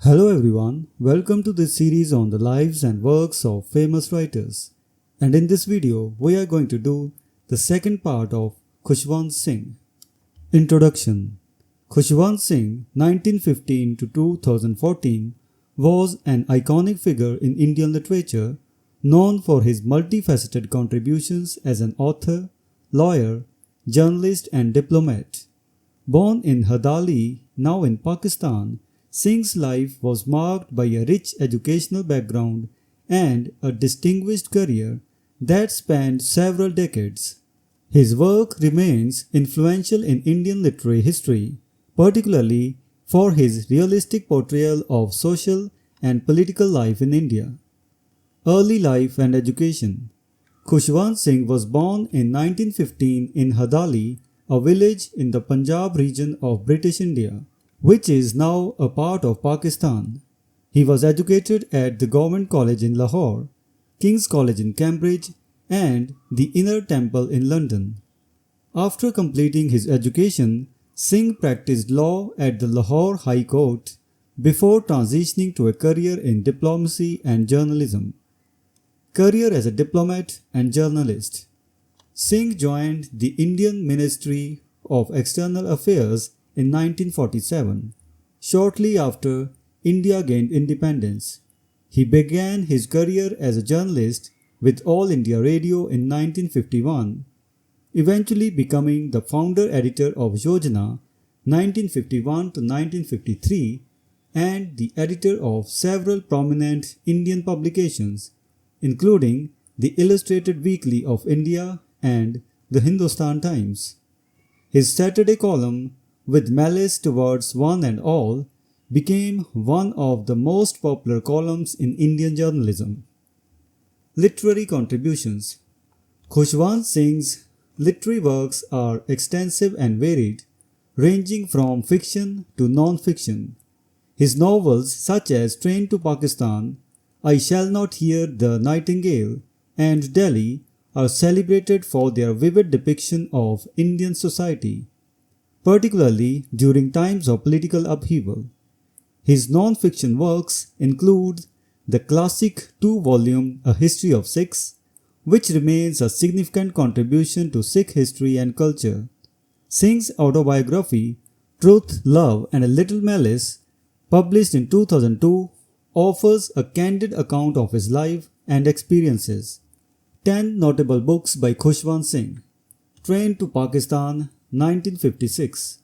Hello everyone, welcome to this series on the lives and works of famous writers. And in this video, we are going to do the second part of Khushwant Singh. Introduction. Khushwant Singh, 1915 to 2014, was an iconic figure in Indian literature, known for his multifaceted contributions as an author, lawyer, journalist and diplomat. Born in Hadali, now in Pakistan, Singh's life was marked by a rich educational background and a distinguished career that spanned several decades. His work remains influential in Indian literary history, particularly for his realistic portrayal of social and political life in India. Early life and education. Khushwant Singh was born in 1915 in Hadali, a village in the Punjab region of British India, which is now a part of Pakistan. He was educated at the Government College in Lahore, King's College in Cambridge, and the Inner Temple in London. After completing his education, Singh practiced law at the Lahore High Court before transitioning to a career in diplomacy and journalism. Career as a diplomat and journalist. Singh joined the Indian Ministry of External Affairs in 1947, shortly after India gained independence. He began his career as a journalist with All India Radio in 1951, eventually becoming the founder editor of Yojana 1951 to 1953 and the editor of several prominent Indian publications, including the Illustrated Weekly of India and the Hindustan Times. His Saturday column, With Malice Towards One and All, became one of the most popular columns in Indian journalism. Literary contributions. Khushwant Singh's literary works are extensive and varied, ranging from fiction to non-fiction. His novels such as Train to Pakistan, I Shall Not Hear the Nightingale, and Delhi are celebrated for their vivid depiction of Indian society, particularly during times of political upheaval. His non-fiction works include the classic two-volume A History of Sikhs, which remains a significant contribution to Sikh history and culture. Singh's autobiography, Truth, Love and a Little Malice, published in 2002, offers a candid account of his life and experiences. 10 notable books by Khushwant Singh. Train to Pakistan, 1956.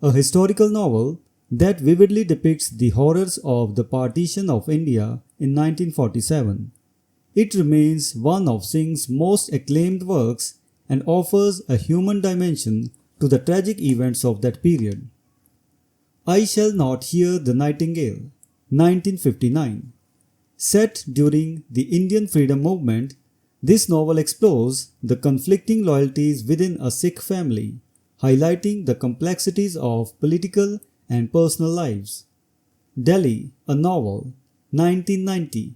A historical novel that vividly depicts the horrors of the partition of India in 1947. It remains one of Singh's most acclaimed works and offers a human dimension to the tragic events of that period. I Shall Not Hear the Nightingale, 1959. Set during the Indian freedom movement, this novel explores the conflicting loyalties within a Sikh family, highlighting the complexities of political and personal lives. Delhi, a Novel, 1990.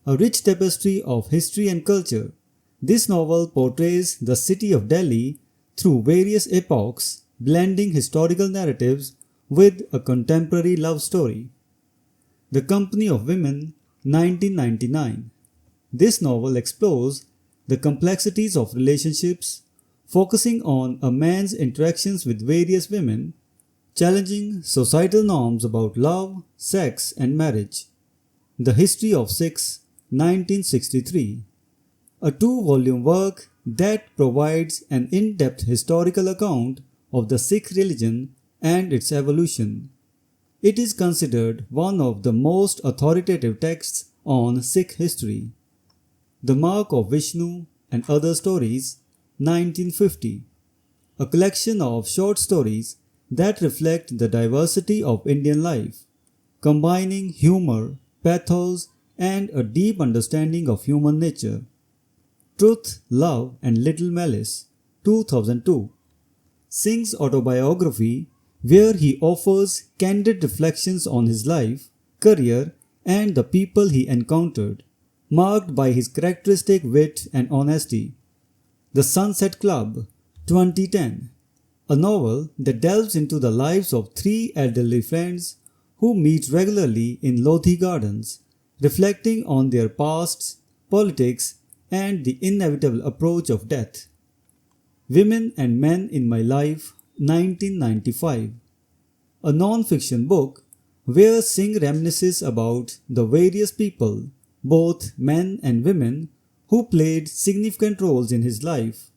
A rich tapestry of history and culture, this novel portrays the city of Delhi through various epochs, blending historical narratives with a contemporary love story. The Company of Women, 1999. This novel explores the complexities of relationships, focusing on a man's interactions with various women, challenging societal norms about love, sex, and marriage. The History of Sikhs, 1963. A two-volume work that provides an in-depth historical account of the Sikh religion and its evolution. It is considered one of the most authoritative texts on Sikh history. The Mark of Vishnu and Other Stories, 1950. A collection of short stories that reflect the diversity of Indian life, combining humor, pathos, and a deep understanding of human nature. Truth, Love and Little Malice, 2002. Singh's autobiography, where he offers candid reflections on his life, career, and the people he encountered, marked by his characteristic wit and honesty. The Sunset Club, 2010. A novel that delves into the lives of three elderly friends who meet regularly in Lodhi Gardens, reflecting on their pasts, politics, and the inevitable approach of death. Women and Men in My Life, 1995, a non-fiction book where Singh reminisces about the various people, both men and women, who played significant roles in his life,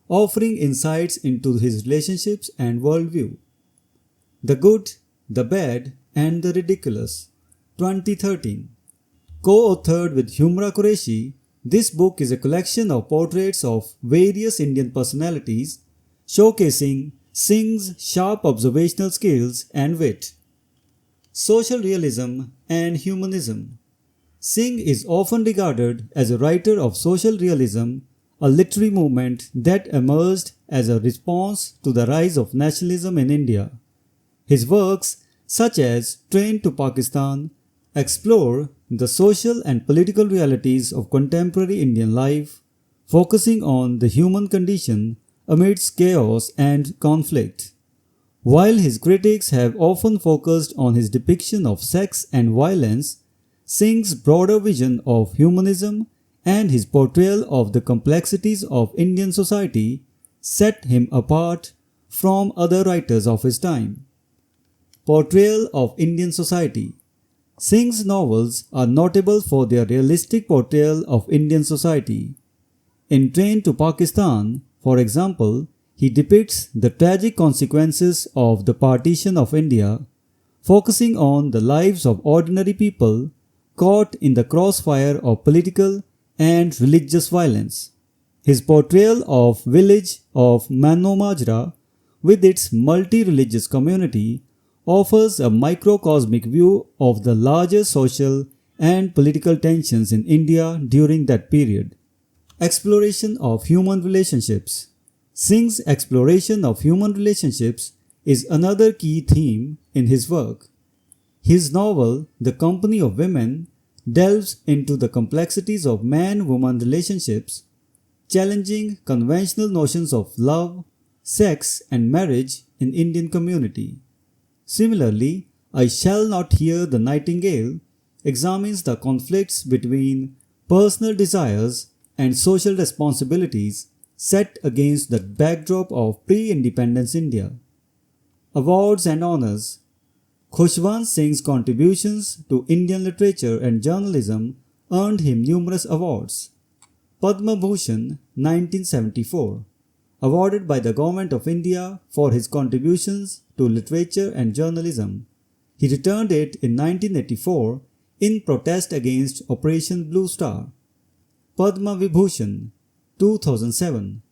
offering insights into his relationships and worldview. The Good, the Bad, and the Ridiculous, 2013. Co-authored with Humra Qureshi, this book is a collection of portraits of various Indian personalities, showcasing Singh's sharp observational skills and wit. Social Realism and Humanism. Singh is often regarded as a writer of social realism, a literary movement that emerged as a response to the rise of nationalism in India. His works, such as Train to Pakistan, explore the social and political realities of contemporary Indian life, focusing on the human condition amidst chaos and conflict. While his critics have often focused on his depiction of sex and violence, Singh's broader vision of humanism and his portrayal of the complexities of Indian society set him apart from other writers of his time. Portrayal of Indian society. Singh's novels are notable for their realistic portrayal of Indian society. In Train to Pakistan, for example, he depicts the tragic consequences of the partition of India, focusing on the lives of ordinary people caught in the crossfire of political and religious violence. His portrayal of village of Manomajra, with its multi-religious community, offers a microcosmic view of the larger social and political tensions in India during that period. Exploration of human relationships. Singh's exploration of human relationships is another key theme in his work. His novel, The Company of Women, delves into the complexities of man-woman relationships, challenging conventional notions of love, sex, and marriage in Indian community. Similarly, I Shall Not Hear the Nightingale examines the conflicts between personal desires and social responsibilities set against the backdrop of pre-independence India. Awards and honors. Khushwant Singh's contributions to Indian literature and journalism earned him numerous awards. Padma Bhushan, 1974, awarded by the Government of India for his contributions to literature and journalism. He returned it in 1984 in protest against Operation Blue Star. Padma Vibhushan, 2007,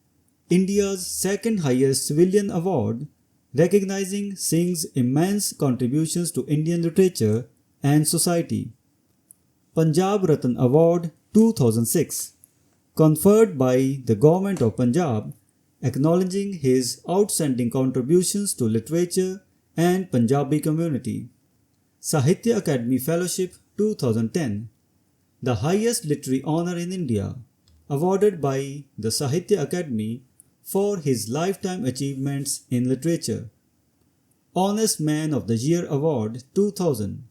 India's second highest civilian award, recognizing Singh's immense contributions to Indian literature and society. Punjab Ratan Award 2006, conferred by the Government of Punjab, acknowledging his outstanding contributions to literature and Punjabi community. Sahitya Akademi Fellowship 2010, the highest literary honor in India, awarded by the Sahitya Akademi for his lifetime achievements in literature. Honest Man of the Year Award 2000,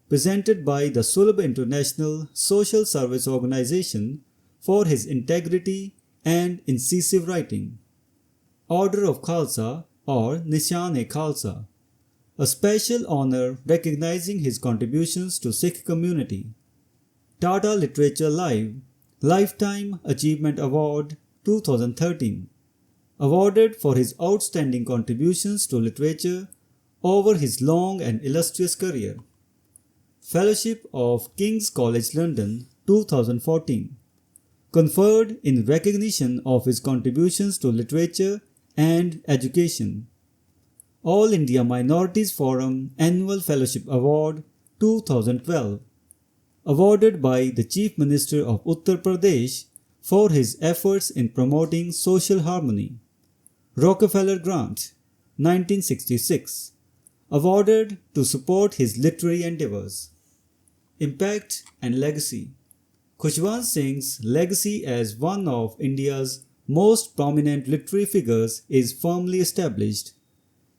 presented by the Sulabh International Social Service Organization for his integrity and incisive writing. Order of Khalsa or Nishan-e-Khalsa, a special honor recognizing his contributions to Sikh community. Tata Literature Live Lifetime Achievement Award 2013, awarded for his outstanding contributions to literature over his long and illustrious career. Fellowship of King's College London 2014, conferred in recognition of his contributions to literature and education. All India Minorities Forum Annual Fellowship Award 2012, awarded by the Chief Minister of Uttar Pradesh for his efforts in promoting social harmony. Rockefeller Grant, 1966, awarded to support his literary endeavors. Impact and Legacy. Khushwant Singh's legacy as one of India's most prominent literary figures is firmly established.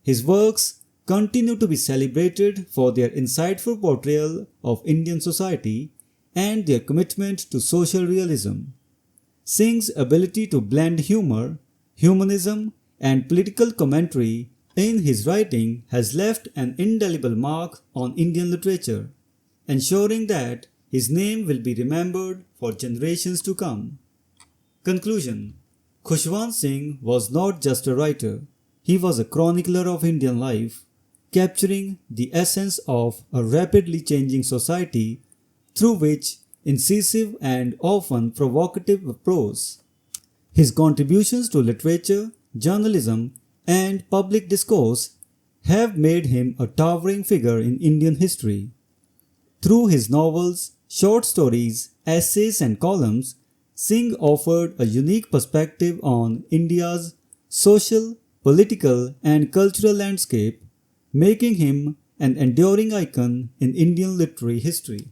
His works continue to be celebrated for their insightful portrayal of Indian society and their commitment to social realism. Singh's ability to blend humor, humanism, and political commentary in his writing has left an indelible mark on Indian literature, ensuring that his name will be remembered for generations to come. Conclusion: Khushwant Singh was not just a writer, he was a chronicler of Indian life, capturing the essence of a rapidly changing society through which incisive and often provocative prose. His contributions to literature, journalism, and public discourse have made him a towering figure in Indian history. Through his novels, short stories, essays, and columns, Singh offered a unique perspective on India's social, political, and cultural landscape, making him an enduring icon in Indian literary history.